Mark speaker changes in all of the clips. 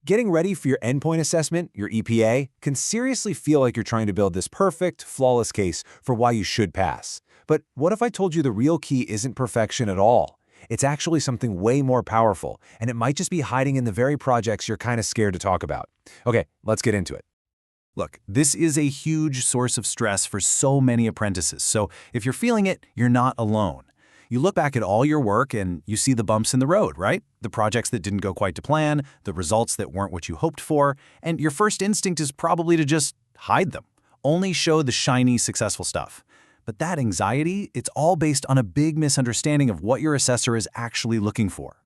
Speaker 1: Getting ready for your endpoint assessment, your EPA, can seriously feel like you're trying to build this perfect, flawless case for why you should pass. But what if I told you the real key isn't perfection at all? It's actually something way more powerful, and it might just be hiding in the very projects you're kind of scared to talk about. Okay, let's get into it.
Speaker 2: Look, this is a huge source of stress for so many apprentices, so if you're feeling it, you're not alone. You look back at all your work and you see the bumps in the road, right? The projects that didn't go quite to plan, the results that weren't what you hoped for, and your first instinct is probably to just hide them. Only show the shiny, successful stuff. But that anxiety, it's all based on a big misunderstanding of what your assessor is actually looking for.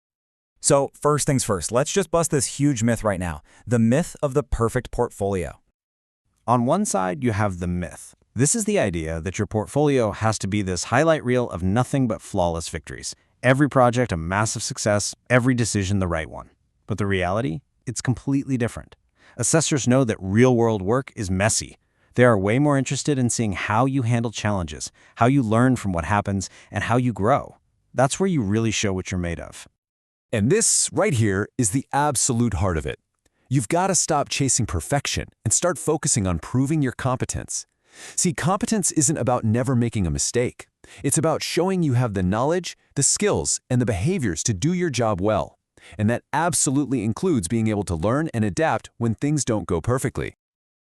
Speaker 3: So first things first, let's just bust this huge myth right now. The myth of the perfect portfolio.
Speaker 2: On one side, you have the myth. This is the idea that your portfolio has to be this highlight reel of nothing but flawless victories. Every project a massive success, every decision the right one. But the reality? It's completely different. Assessors know that real-world work is messy. They are way more interested in seeing how you handle challenges, how you learn from what happens, and how you grow. That's where you really show what you're made of.
Speaker 1: And this, right here, is the absolute heart of it. You've got to stop chasing perfection and start focusing on proving your competence. See, competence isn't about never making a mistake. It's about showing you have the knowledge, the skills, and the behaviors to do your job well. And that absolutely includes being able to learn and adapt when things don't go perfectly.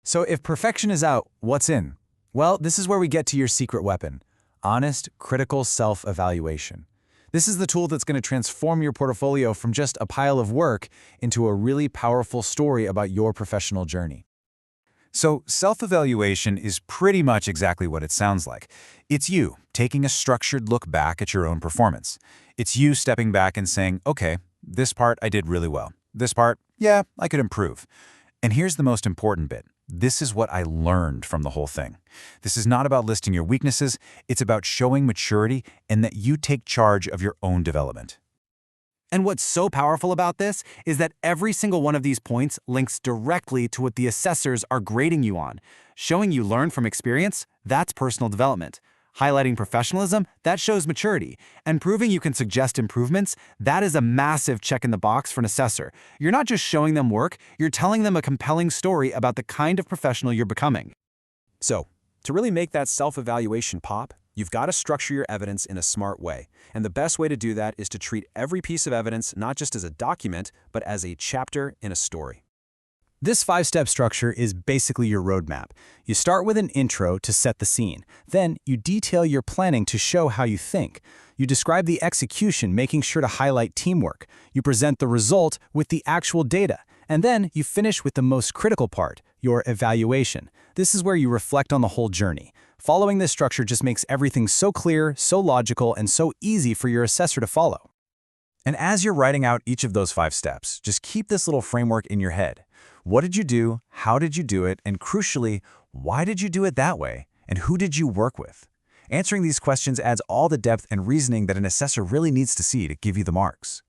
Speaker 3: So if perfection is out, what's in? Well, this is where we get to your secret weapon: honest, critical self-evaluation. This is the tool that's going to transform your portfolio from just a pile of work into a really powerful story about your professional journey. So self-evaluation is pretty much exactly what it sounds like. It's you taking a structured look back at your own performance. It's you stepping back and saying, okay, this part I did really well. This part, yeah, I could improve. And here's the most important bit. This is what I learned from the whole thing. This is not about listing your weaknesses. It's about showing maturity and that you take charge of your own development.
Speaker 2: And what's so powerful about this is that every single one of these points links directly to what the assessors are grading you on. Showing you learn from experience, that's personal development. Highlighting professionalism, that shows maturity. And proving you can suggest improvements, that is a massive check in the box for an assessor. You're not just showing them work, you're telling them a compelling story about the kind of professional you're becoming.
Speaker 1: So, to really make that self-evaluation pop, you've got to structure your evidence in a smart way. And the best way to do that is to treat every piece of evidence not just as a document, but as a chapter in a story.
Speaker 3: This 5-step structure is basically your roadmap. You start with an intro to set the scene. Then you detail your planning to show how you think. You describe the execution, making sure to highlight teamwork. You present the result with the actual data. And then you finish with the most critical part, your evaluation. This is where you reflect on the whole journey. Following this structure just makes everything so clear, so logical, and so easy for your assessor to follow. And as you're writing out each of those 5 steps, just keep this little framework in your head. What did you do? How did you do it? And crucially, why did you do it that way? And who did you work with? Answering these questions adds all the depth and reasoning that an assessor really needs to see to give you the marks.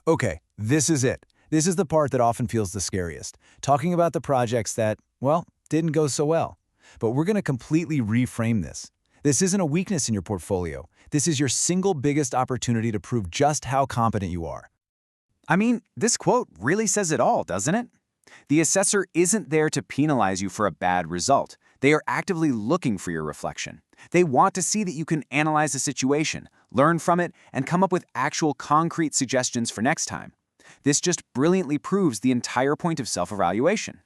Speaker 3: Okay, this is it. This is the part that often feels the scariest. Talking about the projects that, well, didn't go so well. But we're going to completely reframe this. This isn't a weakness in your portfolio. This is your single biggest opportunity to prove just how competent you are.
Speaker 2: I mean, this quote really says it all, doesn't it? The assessor isn't there to penalize you for a bad result. They are actively looking for your reflection. They want to see that you can analyze the situation, learn from it, and come up with actual concrete suggestions for next time. This just brilliantly proves the entire point of self-evaluation.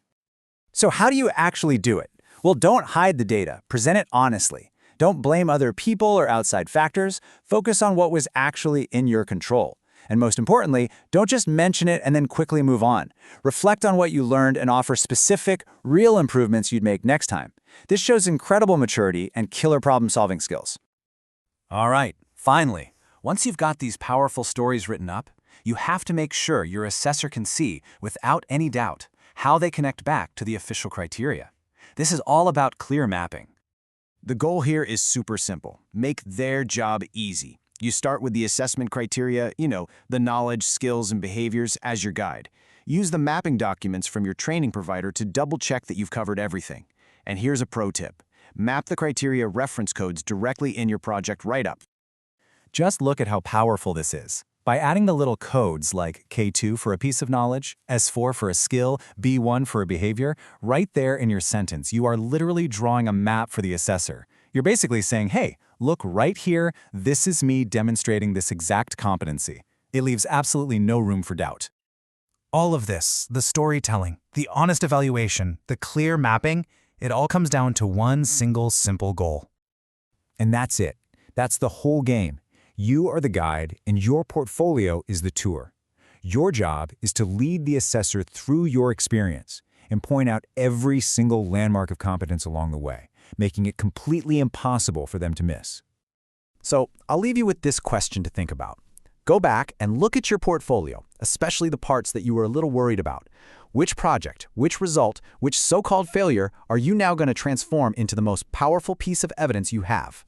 Speaker 3: So how do you actually do it? Well, don't hide the data. Present it honestly. Don't blame other people or outside factors. Focus on what was actually in your control. And most importantly, don't just mention it and then quickly move on. Reflect on what you learned and offer specific, real improvements you'd make next time. This shows incredible maturity and killer problem-solving skills. All right, finally, once you've got these powerful stories written up, you have to make sure your assessor can see, without any doubt, how they connect back to the official criteria. This is all about clear mapping. The goal here is super simple. Make their job easy. You start with the assessment criteria, the knowledge, skills, and behaviors as your guide. Use the mapping documents from your training provider to double-check that you've covered everything. And here's a pro tip. Map the criteria reference codes directly in your project write-up. Just look at how powerful this is. By adding the little codes like K2 for a piece of knowledge, S4 for a skill, B1 for a behavior, right there in your sentence, you are literally drawing a map for the assessor. You're basically saying, hey, look right here, this is me demonstrating this exact competency. It leaves absolutely no room for doubt.
Speaker 4: All of this, the storytelling, the honest evaluation, the clear mapping, it all comes down to one single simple goal.
Speaker 5: And that's it. That's the whole game. You are the guide, and your portfolio is the tour. Your job is to lead the assessor through your experience and point out every single landmark of competence along the way, making it completely impossible for them to miss.
Speaker 3: So I'll leave you with this question to think about. Go back and look at your portfolio, especially the parts that you were a little worried about. Which project, which result, which so-called failure are you now going to transform into the most powerful piece of evidence you have?